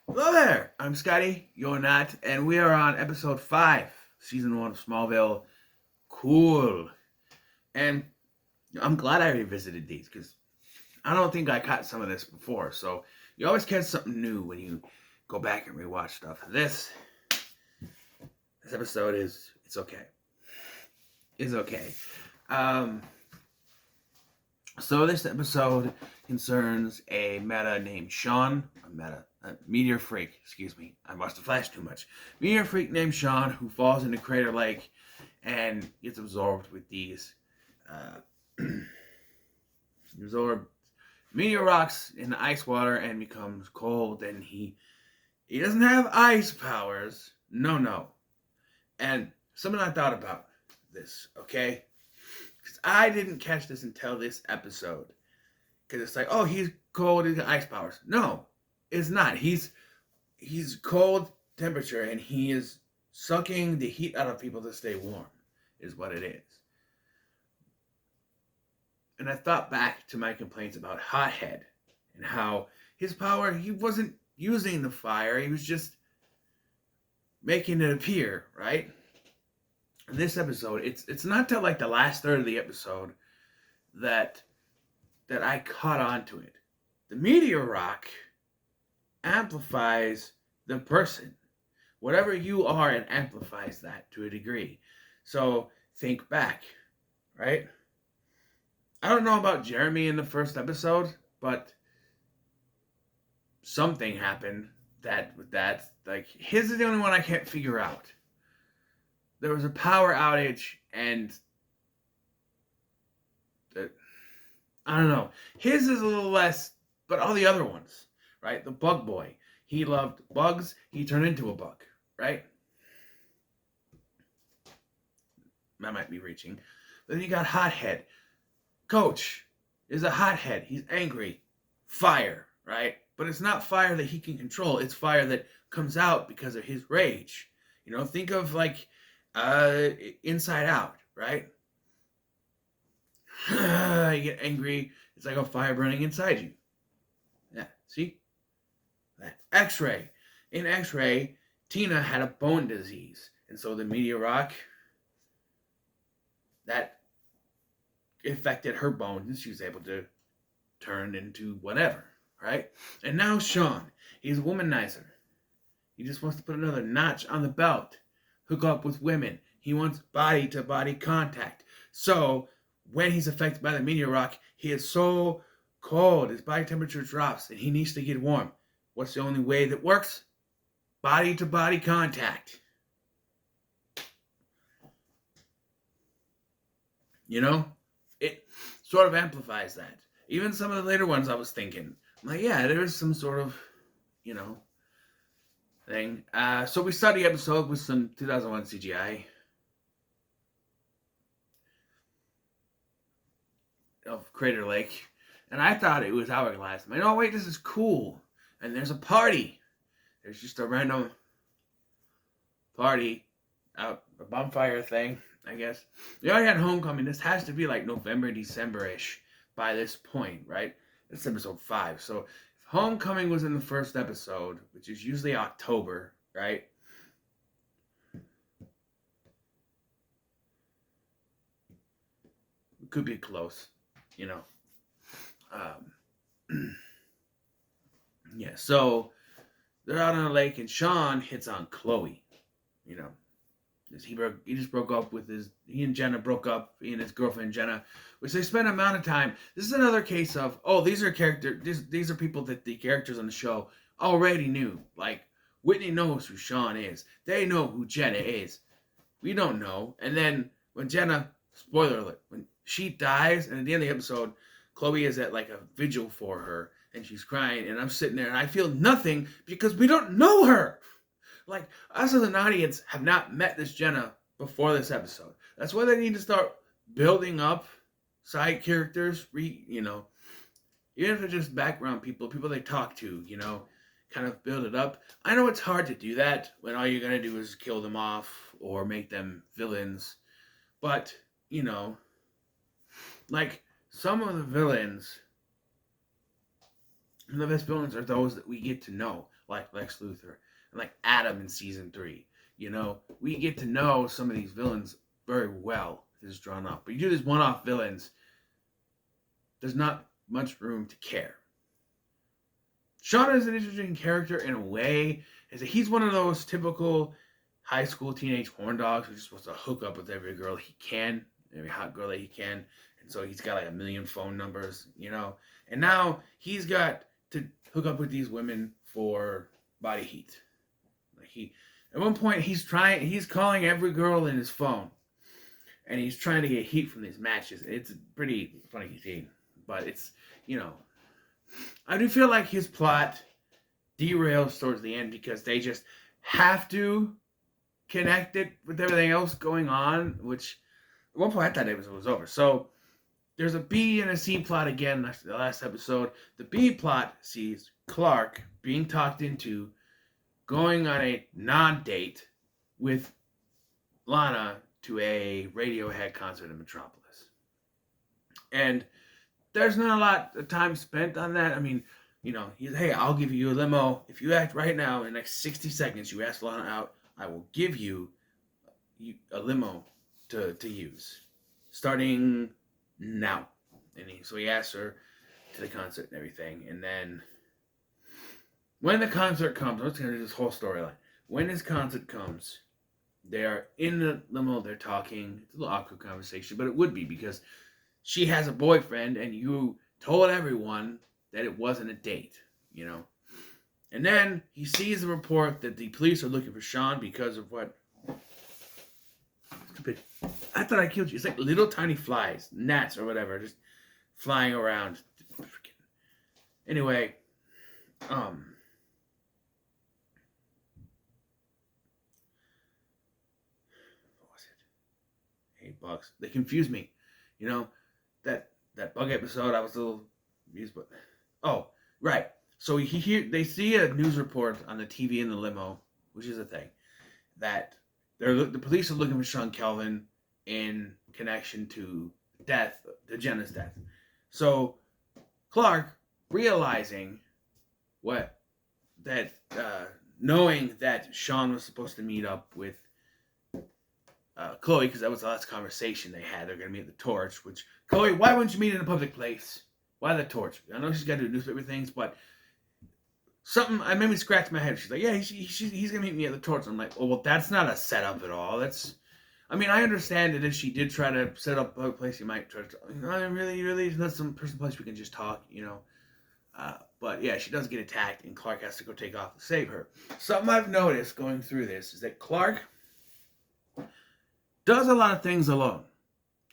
Hello there, I'm Scotty, you're not, and we are on episode 5, season 1 of Smallville. Cool. And I'm glad I revisited these because I don't think I caught some of this before. So you always catch something new when you go back and rewatch stuff. This episode it's okay. It's okay. Um, so this episode concerns a meta named Sean, a meteor freak, excuse me. I watched the Flash too much. Meteor freak named Sean who falls into Crater Lake and gets absorbed with these uh, absorbed meteor rocks in the ice water and becomes cold. And he doesn't have ice powers. No. And something I thought about this, okay? Because I didn't catch this until this episode. Because it's like, oh, he's cold, he's got ice powers. No, it's not. He's cold temperature and he is sucking the heat out of people to stay warm, is what it is. And I thought back to my complaints about Hothead and how his power, he wasn't using the fire, he was just making it appear, right? In this episode, it's not till like the last third of the episode that I caught on to it. The meteor rock amplifies the person. Whatever you are, it amplifies that to a degree. So think back, right? I don't know about Jeremy in the first episode, but something happened that like his is the only one I can't figure out. There was a power outage and I don't know. His is a little less, but all the other ones, right? The bug boy, he loved bugs. He turned into a bug, right? That might be reaching. Then you got Hothead. Coach is a hothead. He's angry. Fire, right? But it's not fire that he can control. It's fire that comes out because of his rage. You know, think of like Inside Out, right? You get angry. It's like a fire burning inside you. Yeah, see? That X-ray. In X-ray, Tina had a bone disease. And so the meteor rock, that affected her bones and she was able to turn into whatever, right? And now Sean, he's a womanizer. He just wants to put another notch on the belt, hook up with women. He wants body to body contact. So when he's affected by the meteor rock, he is so cold, his body temperature drops and he needs to get warm. What's the only way that works? Body to body contact. You know? It sort of amplifies that. Even some of the later ones I was thinking, like, yeah, there's some sort of, you know, thing. So we start the episode with some 2001 CGI of Crater Lake. And I thought it was Hourglass. I'm like, oh, wait, this is cool. And there's a party. There's just a random party out, a bonfire thing, I guess. We already had Homecoming. This has to be like November, December-ish by this point, right? It's episode 5. So if Homecoming was in the first episode, which is usually October, right? It could be close, you know. Yeah, so they're out on the lake and Sean hits on Chloe, you know. He just broke up with he and Jenna broke up, he and his girlfriend Jenna, which they spent an amount of time. This is another case of, oh, these are people that the characters on the show already knew. Like, Whitney knows who Sean is. They know who Jenna is. We don't know. And then when Jenna, spoiler alert, when she dies, and at the end of the episode, Chloe is at like a vigil for her, and she's crying, and I'm sitting there, and I feel nothing because we don't know her. Like, us as an audience have not met this Jenna before this episode. That's why they need to start building up side characters, you know, even if they're just background people they talk to, you know, kind of build it up. I know it's hard to do that when all you're going to do is kill them off or make them villains. But, you know, like, some of the villains And the best villains are those that we get to know, like Lex Luthor and like Adam in season 3. We get to know some of these villains very well as drawn up. But you do these one-off villains, there's not much room to care. Sean is an interesting character in a way, is that he's one of those typical high school teenage horn dogs who's supposed to hook up with every girl he can, every hot girl that he can. And so he's got like a million phone numbers, And now he's got to hook up with these women for body heat. At one point he's calling every girl in his phone. And he's trying to get heat from these matches. It's a pretty funny scene. But it's, I do feel like his plot derails towards the end because they just have to connect it with everything else going on, which at one point I thought it was over. So there's a B and a C plot again. That's the last episode. The B plot sees Clark being talked into going on a non-date with Lana to a Radiohead concert in Metropolis. And there's not a lot of time spent on that. I mean, hey, I'll give you a limo. If you act right now in the next 60 seconds, you ask Lana out, I will give you a limo to use. Starting now. So he asks her to the concert and everything. And then when the concert comes, let's get into this whole storyline. When his concert comes, they are in the limo, they're talking. It's a little awkward conversation, but it would be because she has a boyfriend and you told everyone that it wasn't a date, And then he sees the report that the police are looking for Sean because of what? Stupid. I thought I killed you. It's like little tiny flies, gnats or whatever, just flying around. Anyway, what was it? $8. They confused me. That bug episode, I was a little confused, but oh, right. So they see a news report on the TV in the limo, which is a thing, that the police are looking for Sean Kelvin in connection to Jenna's death. So Clark, realizing knowing that Sean was supposed to meet up with Chloe, because that was the last conversation they had. They're going to meet at the Torch, which, Chloe, why wouldn't you meet in a public place? Why the Torch? I know she's got to do newspaper things, but I made me scratch my head. She's like, yeah, he's going to meet me at the Torch. I'm like, oh, well, that's not a setup at all. I understand that if she did try to set up a place, you might try to, really, it's not some personal place we can just talk, But yeah, she does get attacked, and Clark has to go take off to save her. Something I've noticed going through this is that Clark does a lot of things alone.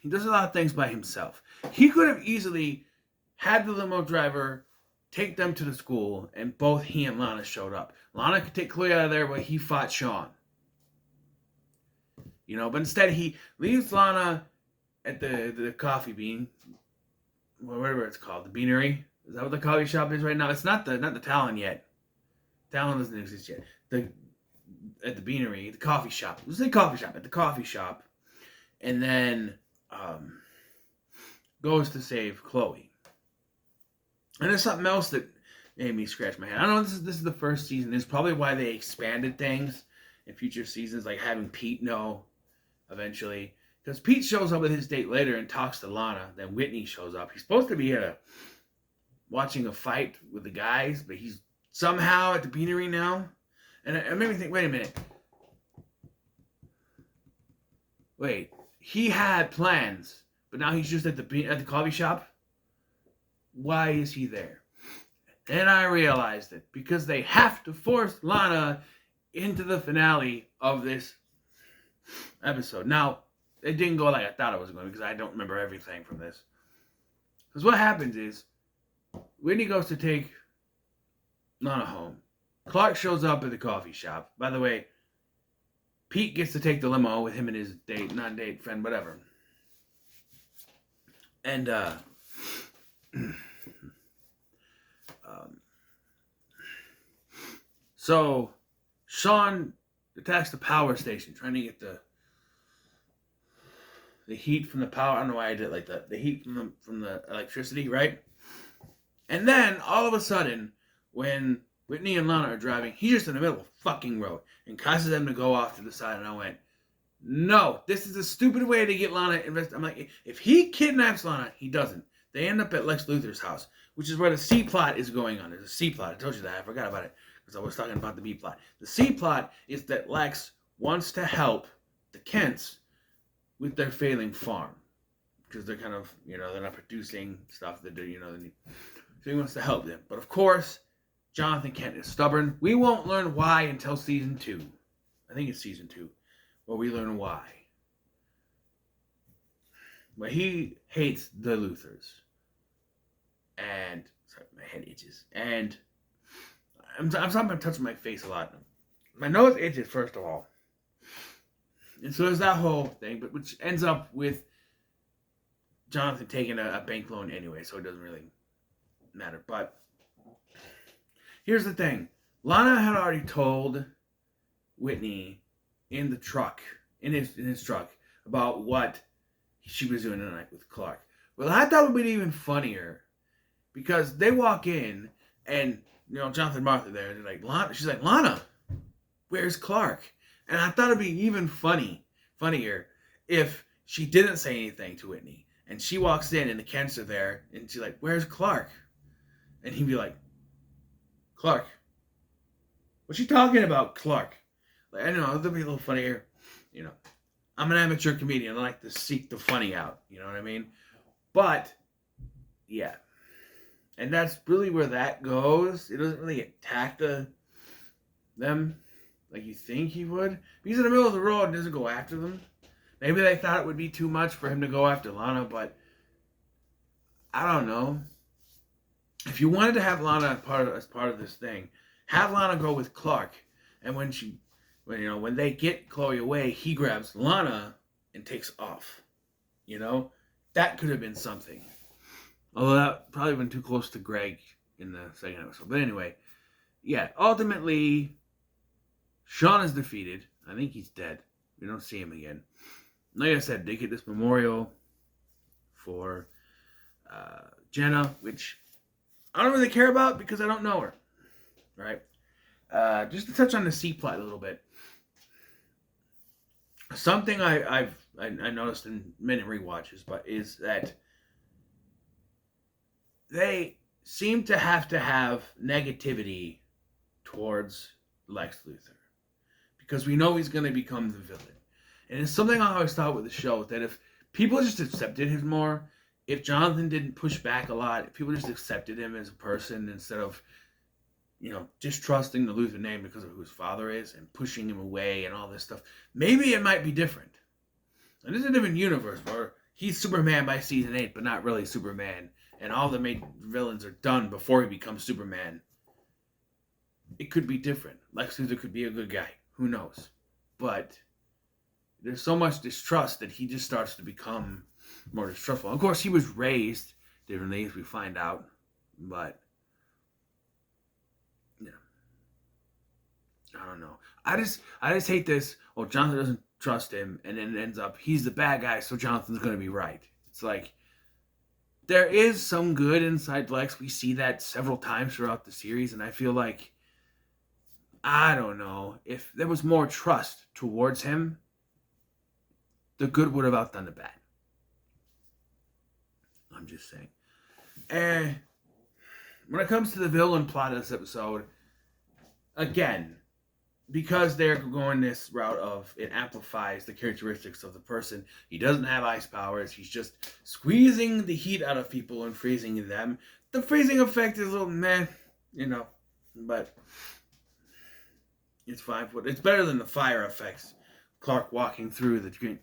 He does a lot of things by himself. He could have easily had the limo driver take them to the school, and both he and Lana showed up. Lana could take Chloe out of there, but he fought Sean. But instead he leaves Lana at the coffee bean, whatever it's called, the beanery. Is that what the coffee shop is right now? It's not the Talon yet. Talon doesn't exist yet. At the beanery, the coffee shop. Let's say coffee shop. At the coffee shop. And then goes to save Chloe. And there's something else that made me scratch my head. I don't know, this is the first season. This is probably why they expanded things in future seasons, like having Pete know eventually. Because Pete shows up with his date later and talks to Lana. Then Whitney shows up. He's supposed to be watching a fight with the guys, but he's somehow at the beanery now. And it made me think, wait a minute. Wait, he had plans, but now he's just at the coffee shop? Why is he there? And I realized it, because they have to force Lana into the finale of this episode. Now, it didn't go like I thought it was going, because I don't remember everything from this. Because what happens is, Whitney goes to take Lana home. Clark shows up at the coffee shop. By the way, Pete gets to take the limo with him and his non-date friend, whatever. And, so Sean attacks the power station, trying to get the heat from the power. I don't know why I did it like that. The heat from the electricity, right? And then, all of a sudden, when Whitney and Lana are driving, he's just in the middle of the fucking road and causes them to go off to the side. And I went, no, this is a stupid way to get Lana invested. I'm like, if he kidnaps Lana, he doesn't. They end up at Lex Luthor's house, which is where the C plot is going on. There's a C plot. I told you that. I forgot about it because I was talking about the B plot. The C plot is that Lex wants to help the Kents with their failing farm because they're kind of, they're not producing stuff that they, they need. So he wants to help them. But of course, Jonathan Kent is stubborn. We won't learn why until season 2. I think it's season 2. Where we learn why. But he hates the Luthors. And, sorry, my head itches. And I'm touching my face a lot. My nose itches, first of all. And so there's that whole thing, but which ends up with Jonathan taking a bank loan anyway, so it doesn't really matter. But here's the thing. Lana had already told Whitney in the truck, in his truck, about what she was doing tonight with Clark. Well, I thought it would be even funnier because they walk in and Jonathan and Martha there, and they're like, Lana, she's like, Lana, where's Clark? And I thought it'd be even funnier if she didn't say anything to Whitney. And she walks in and the Kents are there and she's like, where's Clark? And he'd be like, Clark. What's she talking about, Clark? Like, I don't know, it'll be a little funnier. I'm an amateur comedian. I like to seek the funny out. You know what I mean? But, yeah. And that's really where that goes. It doesn't really attack them like you think he would. He's in the middle of the road and doesn't go after them. Maybe they thought it would be too much for him to go after Lana, but I don't know. If you wanted to have Lana as part of this thing, have Lana go with Clark, and when they get Chloe away, he grabs Lana and takes off. That could have been something. Although that probably been too close to Greg in the second episode. But anyway, yeah, ultimately, Sean is defeated. I think he's dead. We don't see him again. Like I said, they get this memorial for Jenna, which I don't really care about because I don't know her. Right? Just to touch on the C plot a little bit. Something I noticed in many rewatches, but is that they seem to have negativity towards Lex Luthor because we know he's going to become the villain. And it's something I always thought with the show, that if people just accepted him more, if Jonathan didn't push back a lot, if people just accepted him as a person instead of, distrusting the Luthor name because of who his father is and pushing him away and all this stuff, maybe it might be different. And there's a different universe where he's Superman by season 8, but not really Superman. And all the main villains are done before he becomes Superman. It could be different. Lex Luthor could be a good guy. Who knows? But there's so much distrust that he just starts to become more distrustful. Of course, he was raised differently, as we find out. But, I don't know. I just hate this. Oh, Jonathan doesn't trust him, and then it ends up he's the bad guy, so Jonathan's going to be right. It's like, there is some good inside Lex. We see that several times throughout the series, and I feel like, I don't know, if there was more trust towards him, the good would have outdone the bad. I'm just saying. And when it comes to the villain plot of this episode, again, because they're going this route of it amplifies the characteristics of the person. He doesn't have ice powers. He's just squeezing the heat out of people and freezing them. The freezing effect is a little meh, but it's fine. It's better than the fire effects. Clark walking through the green,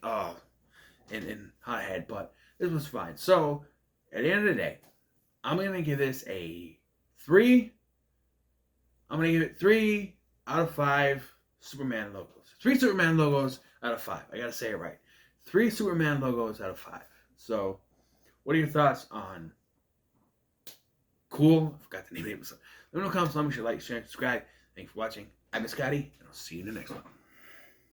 in hot head, but this was fine. So, at the end of the day, I'm going to give this a 3. I'm going to give it 3 out of 5 Superman logos. 3 Superman logos out of 5. I got to say it right. 3 Superman logos out of 5. So, what are your thoughts on Cool? I forgot the name of the episode. Let me know in the comments below. Make sure you like, share, and subscribe. Thanks for watching. I've been Scotty, and I'll see you in the next one.